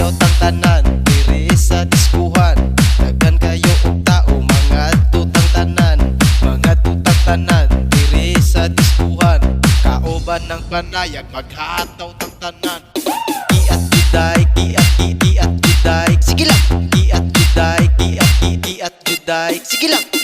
kayo tang tanan diri sa diskuhan. Daghan kayo og tao mga tutang tanan, mga tutang tanan diri sa diskuhan. Kauban ng panayag maghataw tang tanan. Kiat juday, kiat juday, sige lang. Kiat juday, kiat juday, sige lang.